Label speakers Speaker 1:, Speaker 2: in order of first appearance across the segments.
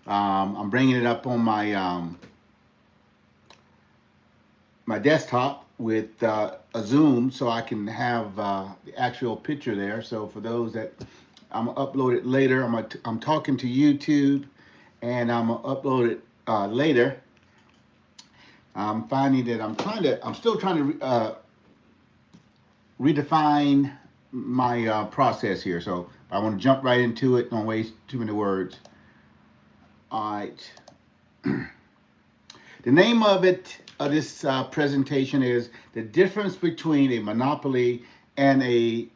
Speaker 1: I'm bringing it up on my desktop with a zoom so I can have the actual picture there. So for those that I'm gonna upload it later, I'm talking to YouTube, and I'm gonna upload it later. I'm finding that I'm still trying to redefine my process here. So I want to jump right into it. Don't waste too many words. All right. The name of this presentation is the difference between a monopoly and a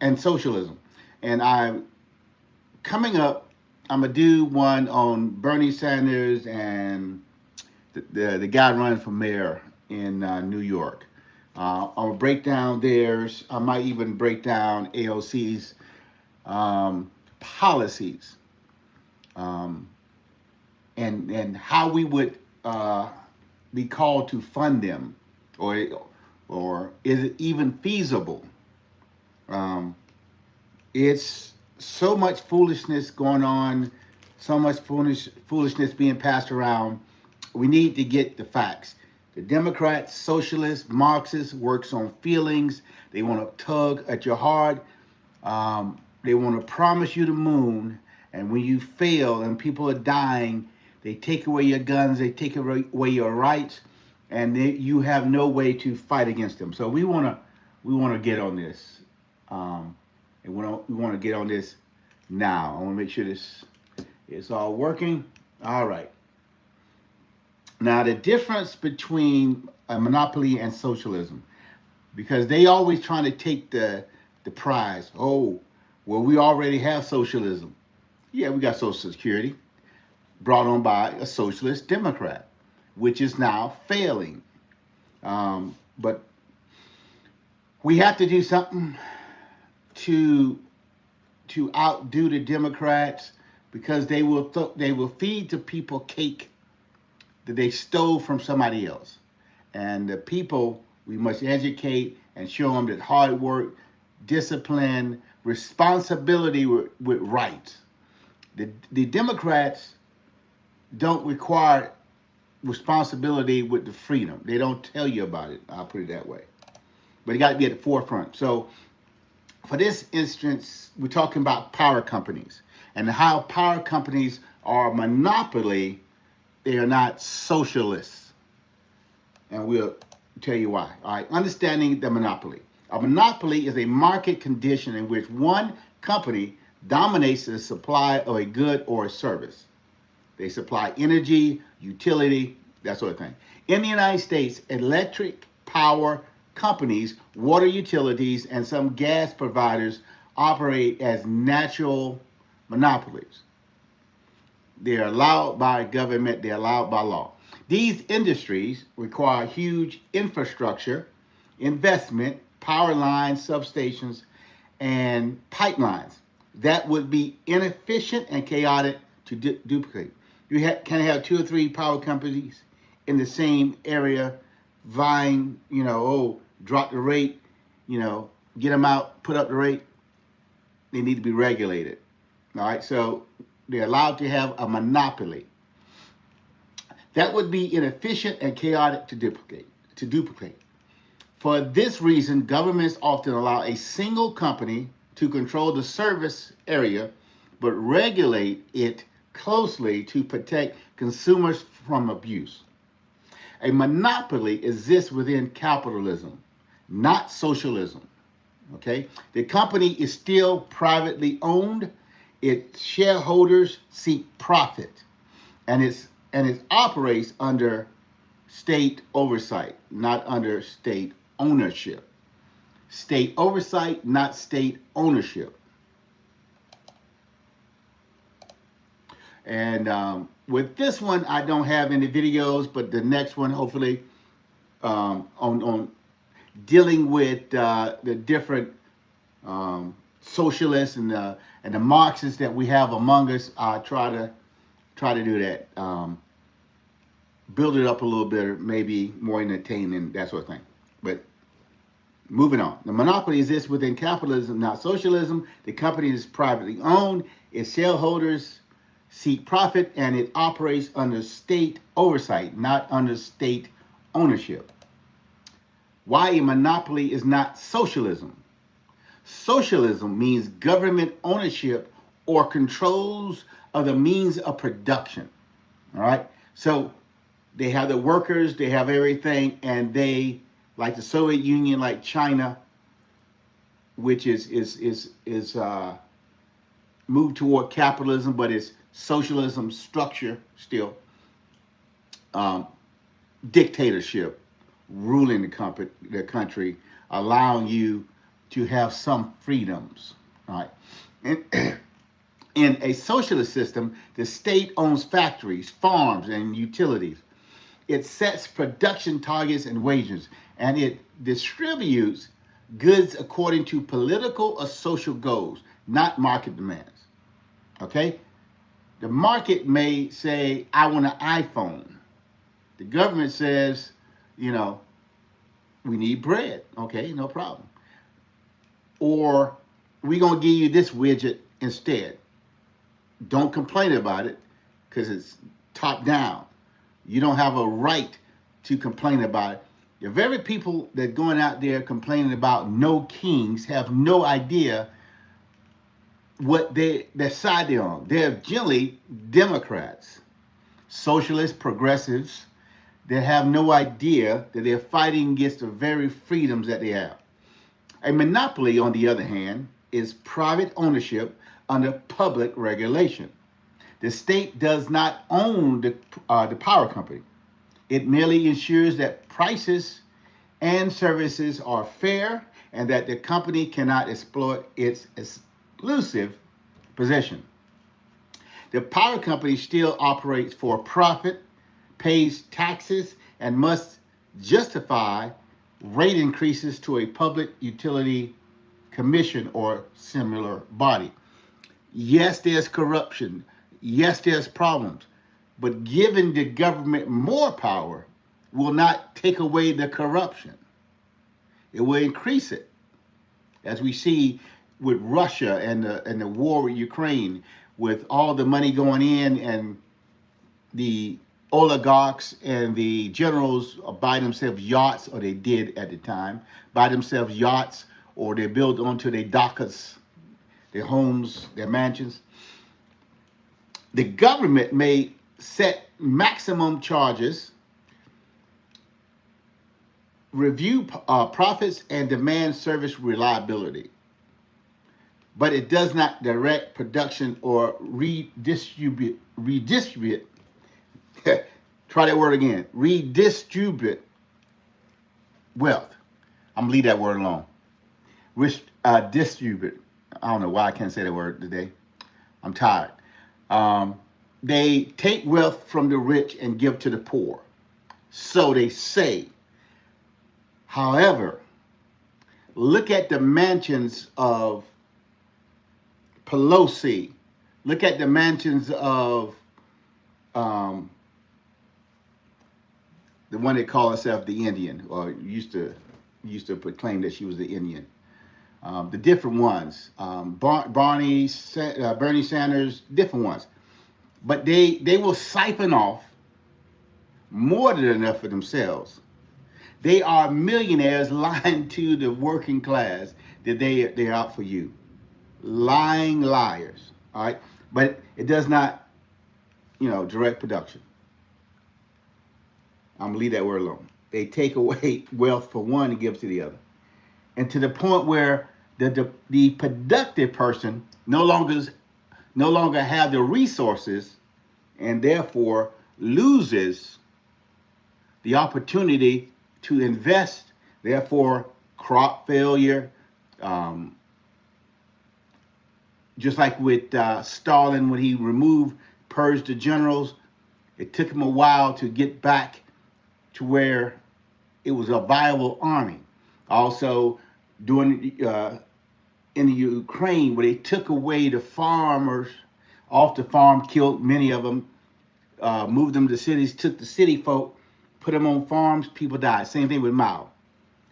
Speaker 1: and socialism. And I coming up, I'm gonna do one on Bernie Sanders and the guy running for mayor in New York. I'm gonna break down theirs. I might even break down AOC's policies, um, and how we would be called to fund them, or or is it even feasible? Um, it's so much foolishness going on, so much foolishness being passed around. We need to get the facts. The Democrats, socialists, Marxists works on feelings. They want to tug at your heart. They want to promise you the moon, and when you fail and people are dying, they take away your guns, they take away your rights, and you have no way to fight against them. So we want to get on this, and we want to get on this now. I want to make sure this is all working. All right. Now the difference between a monopoly and socialism, because they always trying to take the prize. Oh, well, we already have socialism. Yeah, we got Social Security brought on by a socialist Democrat, which is now failing. But we have to do something to outdo the Democrats, because they will feed the people cake that they stole from somebody else. And the people, we must educate and show them that hard work, discipline, responsibility with rights. The Democrats don't require responsibility with the freedom. They don't tell you about it. I'll put it that way. But it got to be at the forefront. So for this instance, we're talking about power companies and how power companies are a monopoly. They are not socialists. And we'll tell you why. All right, understanding the monopoly. A monopoly is a market condition in which one company dominates the supply of a good or a service. They supply energy, utility, that sort of thing. In the United States, electric power companies, water utilities, and some gas providers operate as natural monopolies. They're allowed by government, they're allowed by law. These industries require huge infrastructure, investment, power lines, substations, and pipelines that would be inefficient and chaotic to duplicate. Can have two or three power companies in the same area vying, oh, drop the rate, get them out, put up the rate. They need to be regulated. All right, so they're allowed to have a monopoly. That would be inefficient and chaotic to duplicate. For this reason, governments often allow a single company to control the service area, but regulate it closely to protect consumers from abuse. A monopoly exists within capitalism, not socialism. Okay? The company is still privately owned. Its shareholders seek profit, and it operates under state oversight, not under state ownership. State oversight, not state ownership. And with this one, I don't have any videos, but the next one, hopefully, on dealing with the different socialists and the Marxists that we have among us, I try to do that. Build it up a little bit, maybe more entertaining, that sort of thing. But moving on. The monopoly exists within capitalism, not socialism. The company is privately owned. Its shareholders seek profit, and it operates under state oversight, not under state ownership. Why a monopoly is not socialism. Socialism means government ownership or controls of the means of production. All right. So they have the workers, they have everything, and they, like the Soviet Union, like China, which is moved toward capitalism, but it's socialism structure still. Um, Dictatorship ruling the country, allowing you to have some freedoms. All right. And in a socialist system, the state owns factories, farms, and utilities. It sets production targets and wages, and it distributes goods according to political or social goals, not market demands. Okay? The market may say, I want an iPhone. The government says, you know, we need bread. Okay, no problem. Or we're going to give you this widget instead. Don't complain about it because it's top down. You don't have a right to complain about it. The very people that going out there complaining about no kings have no idea what their side they're on. They're generally Democrats, socialists, progressives. They have no idea that they're fighting against the very freedoms that they have. A monopoly, on the other hand, is private ownership under public regulation. The state does not own the power company. It merely ensures that prices and services are fair and that the company cannot exploit its exclusive position. The power company still operates for profit, pays taxes, and must justify rate increases to a public utility commission or similar body. Yes, there's corruption. Yes, there's problems. But giving the government more power will not take away the corruption. It will increase it. As we see with Russia and the war with Ukraine, with all the money going in and the oligarchs and the generals buy themselves yachts, or they did at the time, buy themselves yachts, or they build onto their docks, their homes, their mansions. The government may set maximum charges, review profits, and demand service reliability. But it does not direct production or redistribute. Try that word again. Redistribute wealth. I'm gonna leave that word alone. Distribute. I don't know why I can't say that word today. I'm tired. They take wealth from the rich and give to the poor. So they say. However, look at the mansions of Pelosi. Look at the mansions of the one that called herself the Indian, or used to proclaim that she was the Indian. The different ones, Bernie Sanders, different ones. But they will siphon off more than enough for themselves. They are millionaires lying to the working class that they're out for you. Lying liars. All right? But it does not, direct production. I'm going to leave that word alone. They take away wealth for one and give to the other. And to the point where the productive person no longer have the resources, and therefore loses the opportunity to invest. Therefore, crop failure. Just like with Stalin, when he purged the generals, it took him a while to get back to where it was a viable army. Also, during in the Ukraine, where they took away the farmers off the farm, killed many of them, moved them to cities, took the city folk, put them on farms, people died. Same thing with Mao.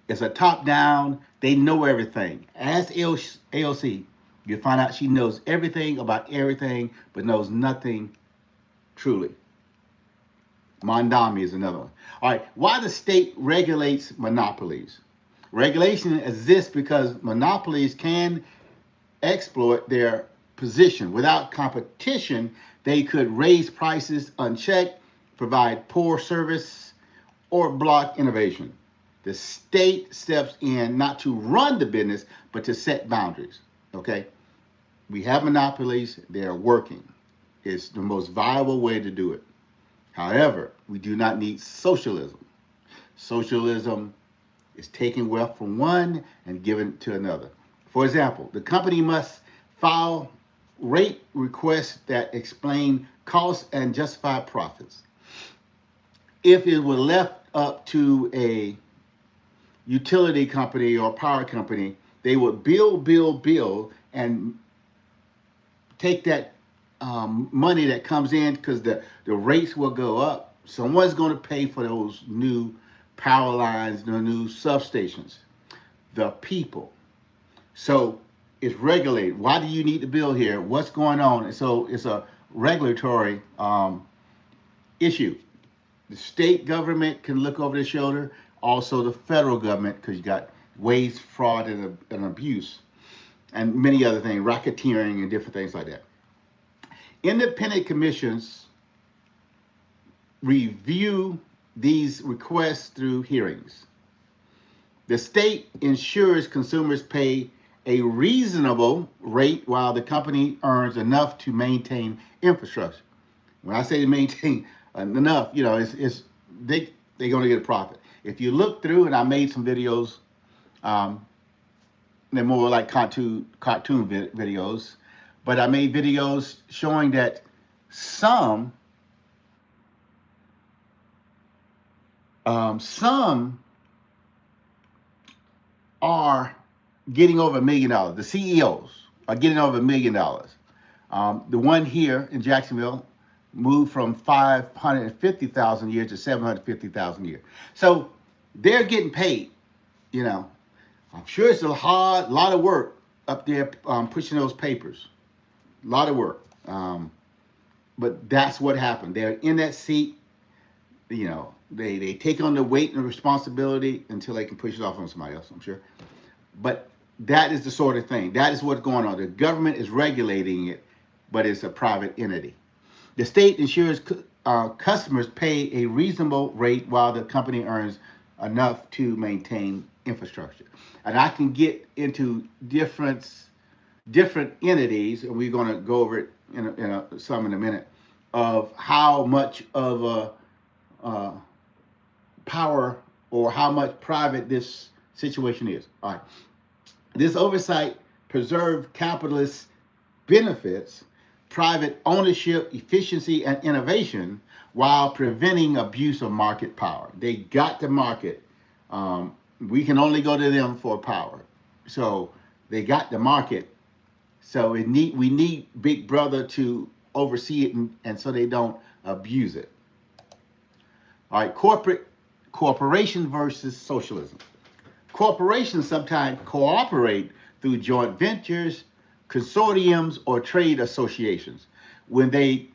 Speaker 1: It's a top down, they know everything. Ask AOC. You find out she knows everything about everything, but knows nothing truly. Mondami is another one. All right, why the state regulates monopolies? Regulation exists because monopolies can exploit their position. Without competition, they could raise prices unchecked, provide poor service, or block innovation. The state steps in not to run the business, but to set boundaries. Okay? We have monopolies, they're working. It's the most viable way to do it. However, we do not need socialism. Socialism is taking wealth from one and giving it to another. For example, the company must file rate requests that explain costs and justify profits. If it were left up to a utility company or power company, they would bill, and take that money that comes in because the rates will go up. Someone's going to pay for those new power lines, the new substations, the people. So it's regulated. Why do you need to build here? What's going on? And so it's a regulatory issue. The state government can look over their shoulder, also the federal government, because you got waste, fraud, and abuse, and many other things, racketeering, and different things like that. Independent commissions review these requests through hearings. The state ensures consumers pay a reasonable rate while the company earns enough to maintain infrastructure. When I say to maintain enough, they're going to get a profit. If you look through, and I made some videos, they're more like cartoon videos, but I made videos showing that some are getting over $1 million. The CEOs are getting over $1 million. The one here in Jacksonville moved from 550,000 a year to 750,000 a year. So they're getting paid. I'm sure it's a lot of work up there pushing those papers. A lot of work. But that's what happened. They're in that seat. They take on the weight and the responsibility until they can push it off on somebody else, I'm sure. But that is the sort of thing. That is what's going on. The government is regulating it, but it's a private entity. The state ensures customers pay a reasonable rate while the company earns enough to maintain infrastructure. And I can get into different entities, and we're going to go over it some in a minute, of how much of a power or how much private this situation is. All right. This oversight preserves capitalist benefits, private ownership, efficiency, and innovation while preventing abuse of market power. They got the market. We can only go to them for power. So they got the market. So we need Big Brother to oversee it and so they don't abuse it. All right, corporation versus socialism. Corporations sometimes cooperate through joint ventures, consortiums, or trade associations. When they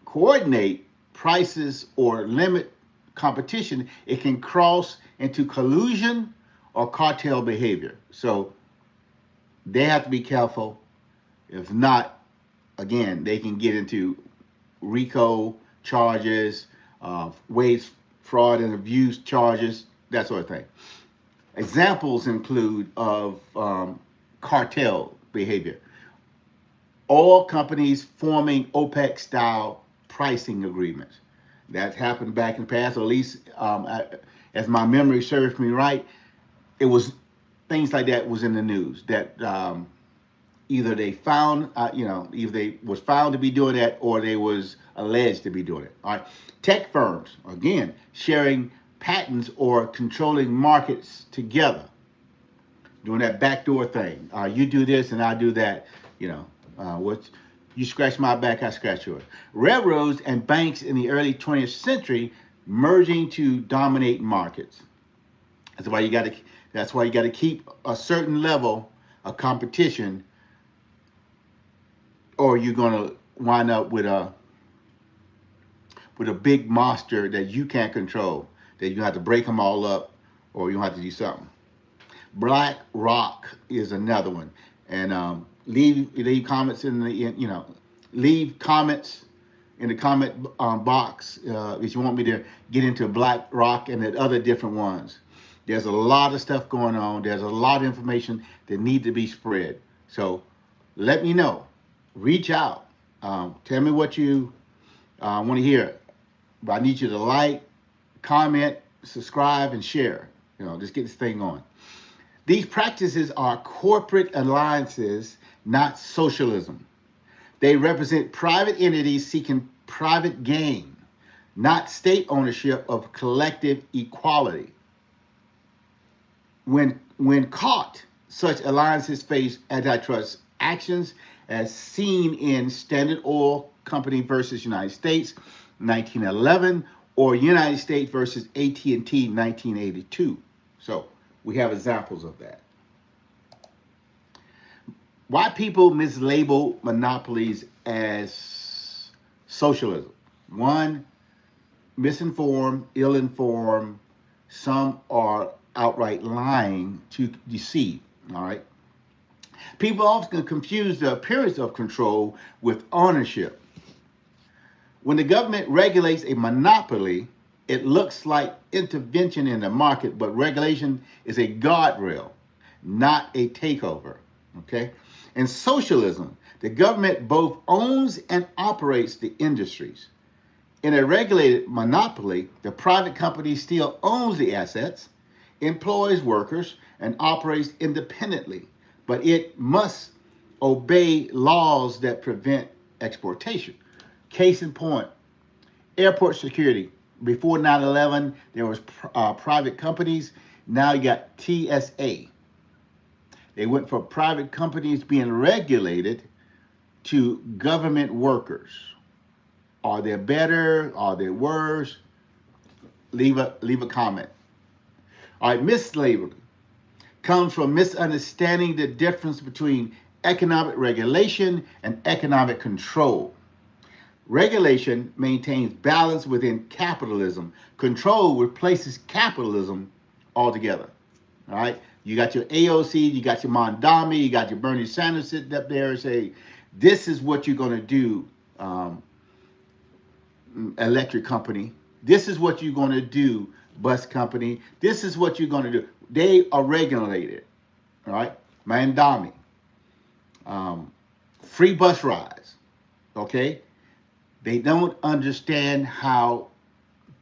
Speaker 1: coordinate prices or limit competition, it can cross into collusion or cartel behavior. So they have to be careful. If not, again, they can get into RICO charges, waste, fraud, and abuse charges, that sort of thing. Examples include of cartel behavior. Oil companies forming OPEC-style pricing agreements. That happened back in the past, or at least as my memory serves me right, it was things like that was in the news that either they found, either they was found to be doing that or they was alleged to be doing it. All right, tech firms, again, sharing patents or controlling markets together, doing that backdoor thing. You do this and I do that. What you scratch my back, I scratch yours. Railroads and banks in the early 20th century merging to dominate markets. That's why you got to keep a certain level of competition or you're gonna wind up with a big monster that you can't control. That you have to break them all up, or you have to do something. Black Rock is another one, and leave comments leave comments in the comment box if you want me to get into Black Rock and the other different ones. There's a lot of stuff going on. There's a lot of information that need to be spread. So let me know. Reach out. Tell me what you want to hear. But I need you to like, comment, subscribe, and share. Just get this thing on. These practices are corporate alliances, not socialism. They represent private entities seeking private gain, not state ownership of collective equality. When caught, such alliances face antitrust actions, as seen in Standard Oil Company versus United States, 1911, or United States versus AT&T, 1982. So we have examples of that. Why people mislabel monopolies as socialism? One, misinformed, ill-informed. Some are outright lying to deceive. All right. People often confuse the appearance of control with ownership. When the government regulates a monopoly, it looks like intervention in the market, but regulation is a guardrail, not a takeover. Okay? In socialism, the government both owns and operates the industries. In a regulated monopoly, the private company still owns the assets, employs workers, and operates independently, but it must obey laws that prevent exploitation. Case in point, airport security. Before 9/11, there was private companies. Now you got TSA. They went from private companies being regulated to government workers. Are they better? Are they worse? Leave a comment. All right, mislabeling comes from misunderstanding the difference between economic regulation and economic control. Regulation maintains balance within capitalism. Control replaces capitalism altogether. All right? You got your AOC, you got your Mondami, you got your Bernie Sanders sitting up there and say, this is what you're going to do, electric company. This is what you're going to do, bus company. This is what you're going to do. They are regulated. All right? Mondami. Free bus rides. Okay? They don't understand how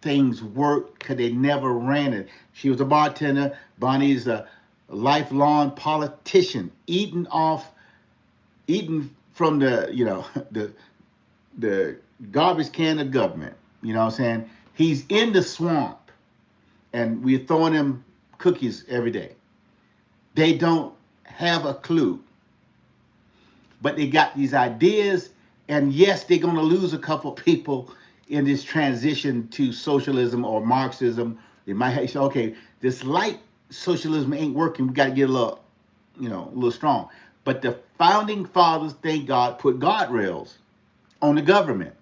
Speaker 1: things work because they never ran it. She was a bartender. Bonnie's a lifelong politician, eating from the the garbage can of government. You know what I'm saying? He's in the swamp, and we're throwing him cookies every day. They don't have a clue, but they got these ideas. And yes, they're going to lose a couple people in this transition to socialism or Marxism. They might say, okay, this light socialism ain't working. We got to get a little strong. But the founding fathers, thank God, put guardrails on the government.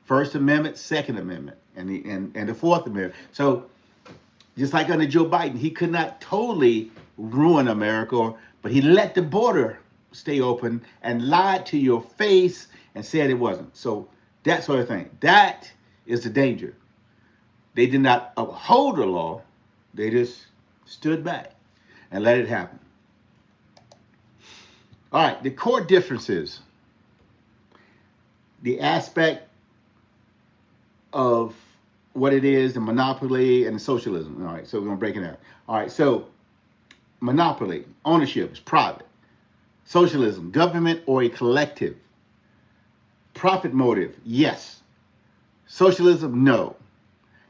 Speaker 1: First Amendment, Second Amendment, and the Fourth Amendment. So just like under Joe Biden, he could not totally ruin America, but he let the border stay open and lied to your face and said it wasn't. So that sort of thing. That is the danger. They did not uphold the law. They just stood back and let it happen. All right, the core differences. The aspect of what it is, the monopoly and the socialism. All right, so we're going to break it down. All right, so monopoly, ownership is private. Socialism, government or a collective. Profit motive, yes. Socialism, no.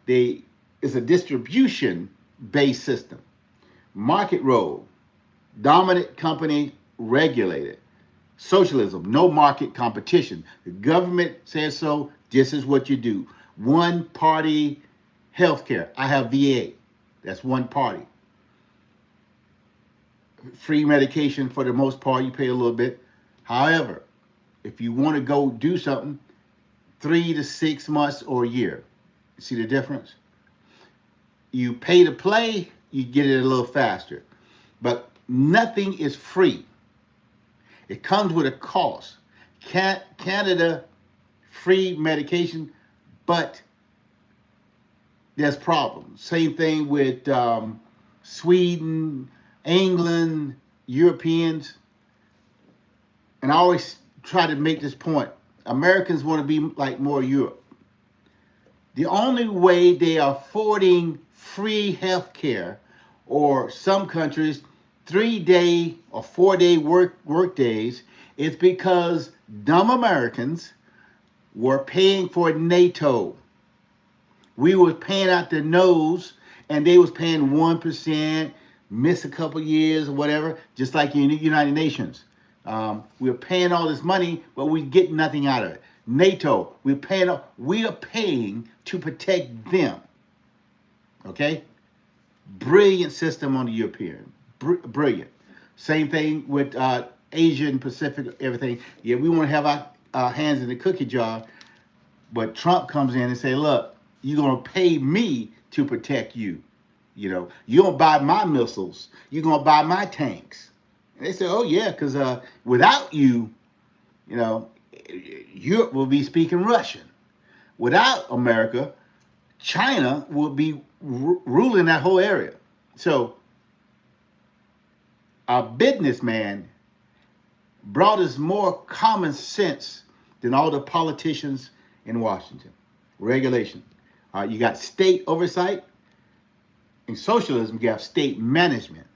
Speaker 1: It's a distribution-based system. Market role, dominant company, regulated. Socialism, no market competition. The government says so, this is what you do. One party healthcare. I have VA. That's one party. Free medication for the most part, you pay a little bit. However, If you want to go do something, 3 to 6 months or a year. See the difference? You pay to play, you get it a little faster. But nothing is free. It comes with a cost. Canada, free medication, but there's problems. Same thing with Sweden, England, Europeans. And I always try to make this point. Americans want to be like more Europe. The only way they are affording free health care, or some countries 3-day or 4-day work days, is because dumb Americans were paying for NATO. We was paying out the nose, and they was paying 1%, miss a couple years or whatever, just like in the United Nations. We were paying all this money, but we get nothing out of it. NATO, we are paying to protect them. Okay? Brilliant system on the European. Brilliant. Same thing with Asia and Pacific, everything. Yeah, we want to have our hands in the cookie jar, but Trump comes in and say, look, you're going to pay me to protect you. You know, you don't buy my missiles. You're going to buy my tanks. And they say, oh, yeah, because without you, you know, Europe will be speaking Russian. Without America, China will be ruling that whole area. So a businessman brought us more common sense than all the politicians in Washington. Regulation. You got state oversight. In socialism, you have state management.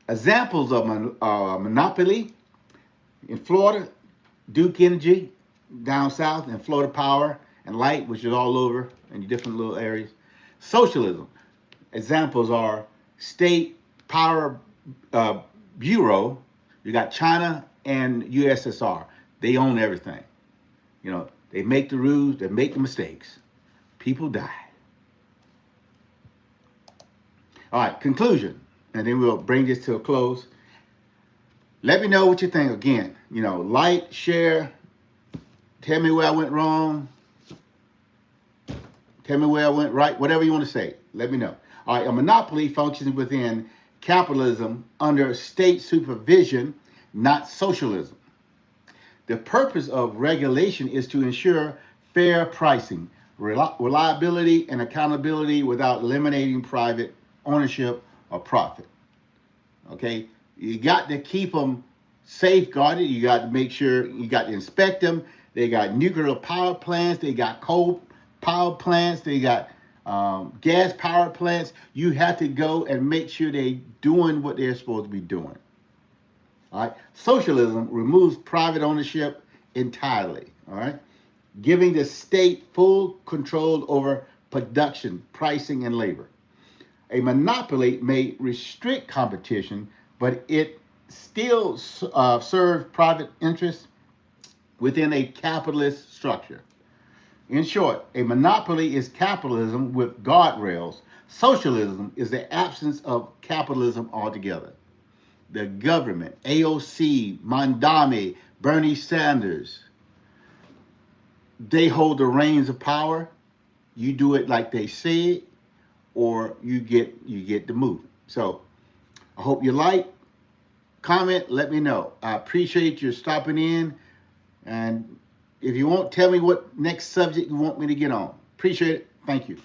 Speaker 1: Examples of monopoly in Florida, Duke Energy, down south, and Florida Power and Light, which is all over in different little areas. Socialism. Examples are State Power Bureau. You got China and USSR. They own everything. You know, they make the rules, they make the mistakes. People die. All right, conclusion, and then we'll bring this to a close. Let me know what you think. Again, you know, like, share, tell me where I went wrong, tell me where I went right, whatever you want to say, let me know. All right, a monopoly functions within capitalism under state supervision, not socialism. The purpose of regulation is to ensure fair pricing, reliability, and accountability without eliminating private ownership or profit. Okay, you got to keep them safeguarded. You got to make sure you got to inspect them. They got nuclear power plants. They got coal power plants. They got gas power plants. You have to go and make sure they're doing what they're supposed to be doing. All right. Socialism removes private ownership entirely. All right. Giving the state full control over production, pricing, and labor. A monopoly may restrict competition, but it still serves private interests within a capitalist structure. In short, a monopoly is capitalism with guardrails. Socialism is the absence of capitalism altogether. The government, AOC, Mondami, Bernie Sanders, they hold the reins of power. You do it like they say, or you get the movement. So I hope you like, comment, let me know. I appreciate you stopping in, and if you want, tell me what next subject you want me to get on. Appreciate it. Thank you.